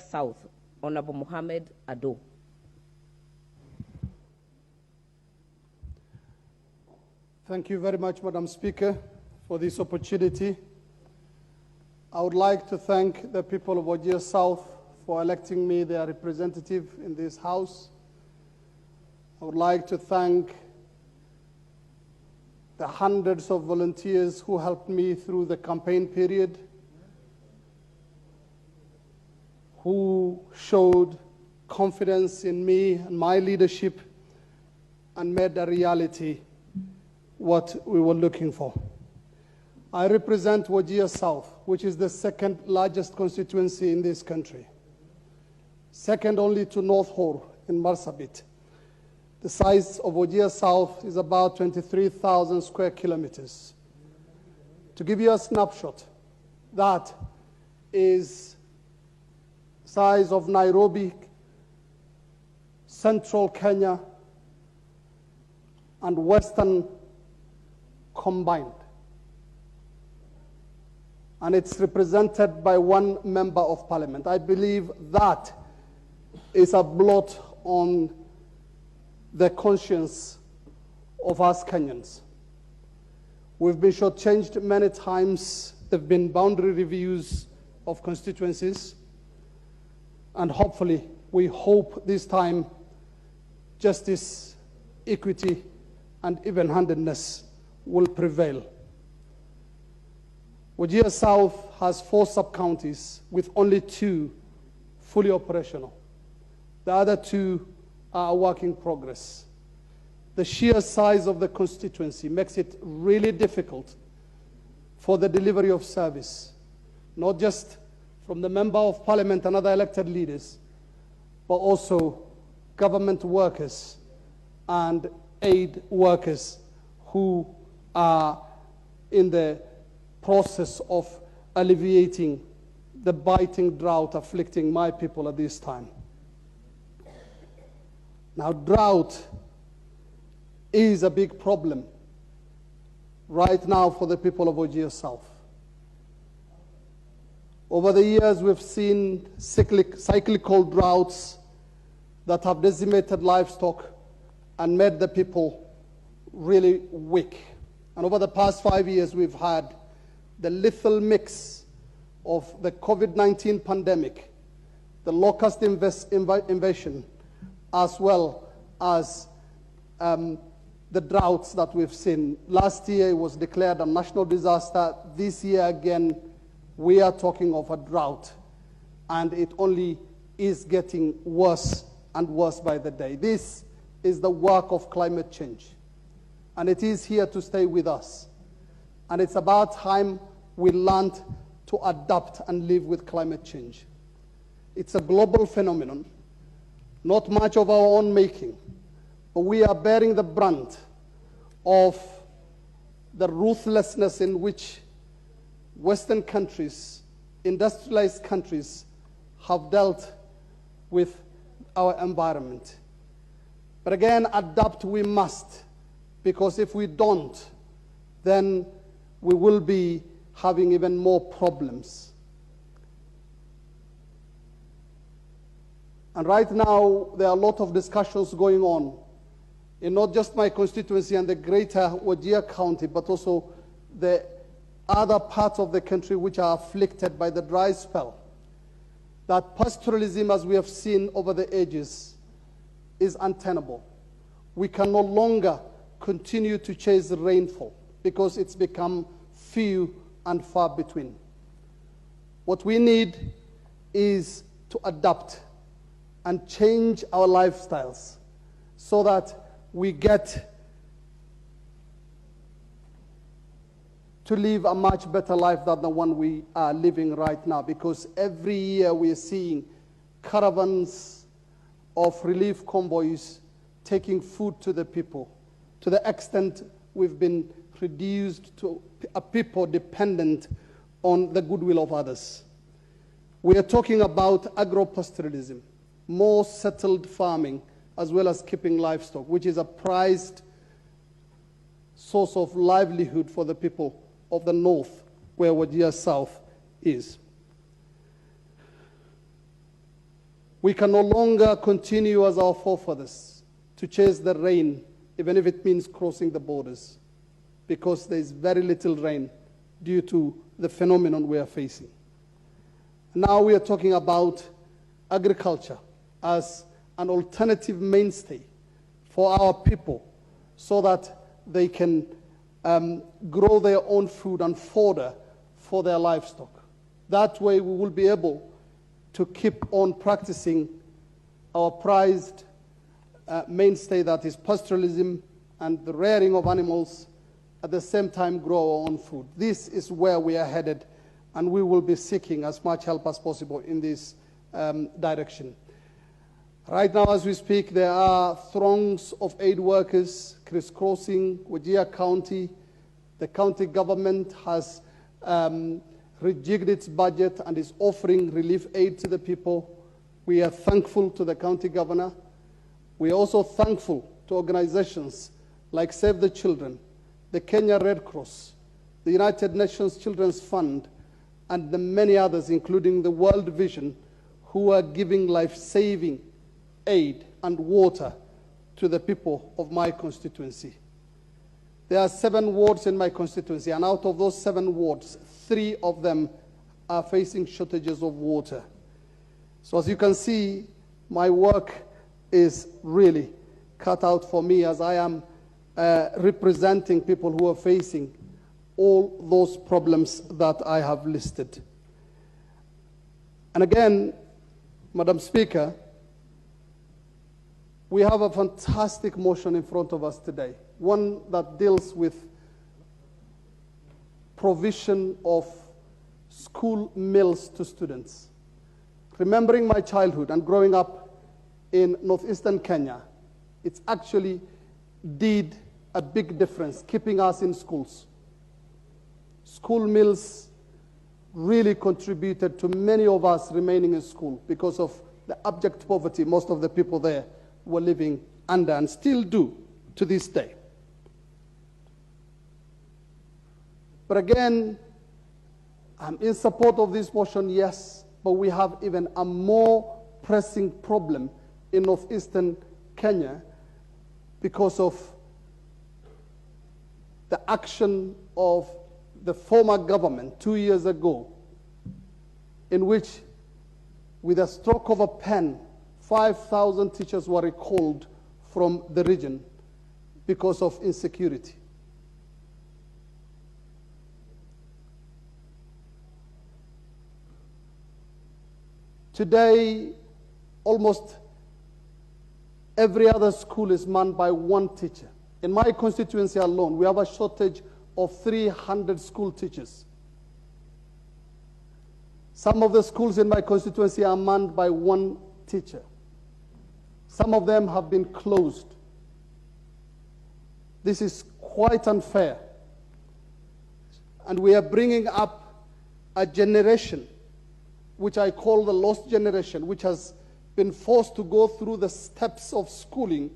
South, Honorable Mohamed Adow. Thank you very much, Madam Speaker, for this opportunity. I would like to thank the people of Wajir South for electing me their representative in this House. I would like to thank the hundreds of volunteers who helped me through the campaign period, who showed confidence in me and my leadership and made a reality what we were looking for. I represent Wajir South, which is the second largest constituency in this country, second only to North Hor in Marsabit. The size of Wajir South is about 23,000 square kilometers. To give you a snapshot, that is size of Nairobi, central Kenya, and western combined. And it's represented by one member of parliament. I believe that is a blot on the conscience of us Kenyans. We've been shortchanged many times. There have been boundary reviews of constituencies. And hopefully, we hope this time, justice, equity, and even-handedness will prevail. Wajir South has 4 sub-counties with only 2 fully operational. The other 2 are a work in progress. The sheer size of the constituency makes it really difficult for the delivery of service, not just from the Member of Parliament and other elected leaders, but also government workers and aid workers who are in the process of alleviating the biting drought afflicting my people at this time. Now, drought is a big problem right now for the people of Wajir South. Over the years, we've seen cyclical droughts that have decimated livestock and made the people really weak. And over the past 5 years, we've had the lethal mix of the COVID-19 pandemic, the locust invasion, as well as the droughts that we've seen. Last year, it was declared a national disaster. This year, again, we are talking of a drought, and it only is getting worse and worse by the day. This is the work of climate change, and it is here to stay with us. And it's about time we learned to adapt and live with climate change. It's a global phenomenon, not much of our own making, but we are bearing the brunt of the ruthlessness in which Western countries, industrialized countries, have dealt with our environment. But again, adapt we must, because if we don't, then we will be having even more problems. And right now, there are a lot of discussions going on in not just my constituency and the greater Wajir County, but also the other parts of the country which are afflicted by the dry spell. That pastoralism, as we have seen over the ages, is untenable. We can no longer continue to chase rainfall because it's become few and far between. What we need is to adapt and change our lifestyles so that we get to live a much better life than the one we are living right now, because every year we are seeing caravans of relief convoys taking food to the people, to the extent we've been reduced to a people dependent on the goodwill of others. We are talking about agro-pastoralism, more settled farming, as well as keeping livestock, which is a prized source of livelihood for the people of the north, where Wajir South is. We can no longer continue as our forefathers to chase the rain, even if it means crossing the borders, because there is very little rain due to the phenomenon we are facing. Now we are talking about agriculture as an alternative mainstay for our people so that they can grow their own food and fodder for their livestock. That way we will be able to keep on practicing our prized mainstay, that is pastoralism and the rearing of animals, at the same time grow our own food. This is where we are headed, and we will be seeking as much help as possible in this direction. Right now, as we speak, there are throngs of aid workers crisscrossing Wajir County. The county government has rejigged its budget and is offering relief aid to the people. We are thankful to the county governor. We are also thankful to organizations like Save the Children, the Kenya Red Cross, the United Nations Children's Fund, and the many others, including the World Vision, who are giving life-saving aid and water to the people of my constituency. There are 7 wards in my constituency, and out of those 7 wards, 3 of them are facing shortages of water. So as you can see, my work is really cut out for me, as I am representing people who are facing all those problems that I have listed. And again, Madam Speaker, we have a fantastic motion in front of us today, one that deals with provision of school meals to students. Remembering my childhood and growing up in northeastern Kenya, it actually did a big difference keeping us in schools. School meals really contributed to many of us remaining in school because of the abject poverty most of the people there were living under, and still do to this day. But again, I'm in support of this motion, yes, but we have even a more pressing problem in northeastern Kenya because of the action of the former government 2 years ago, in which, with a stroke of a pen, 5,000 teachers were recalled from the region because of insecurity. Today, almost every other school is manned by 1 teacher. In my constituency alone, we have a shortage of 300 school teachers. Some of the schools in my constituency are manned by 1 teacher. Some of them have been closed. This is quite unfair. And we are bringing up a generation, which I call the lost generation, which has been forced to go through the steps of schooling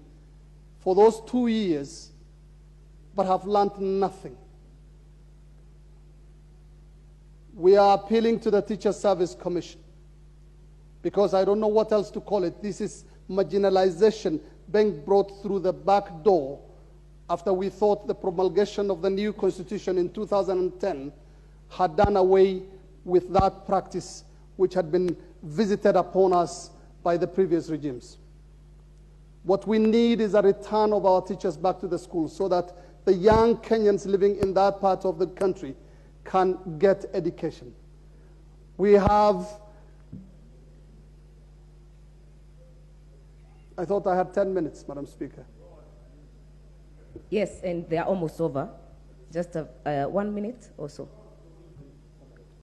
for those 2 years, but have learned nothing. We are appealing to the Teacher Service Commission, because I don't know what else to call it. This is marginalization being brought through the back door after we thought the promulgation of the new constitution in 2010 had done away with that practice which had been visited upon us by the previous regimes. What we need is a return of our teachers back to the schools so that the young Kenyans living in that part of the country can get education. We have, I thought I had 10 minutes, Madam Speaker. Yes, and they are almost over. Just 1 minute or so.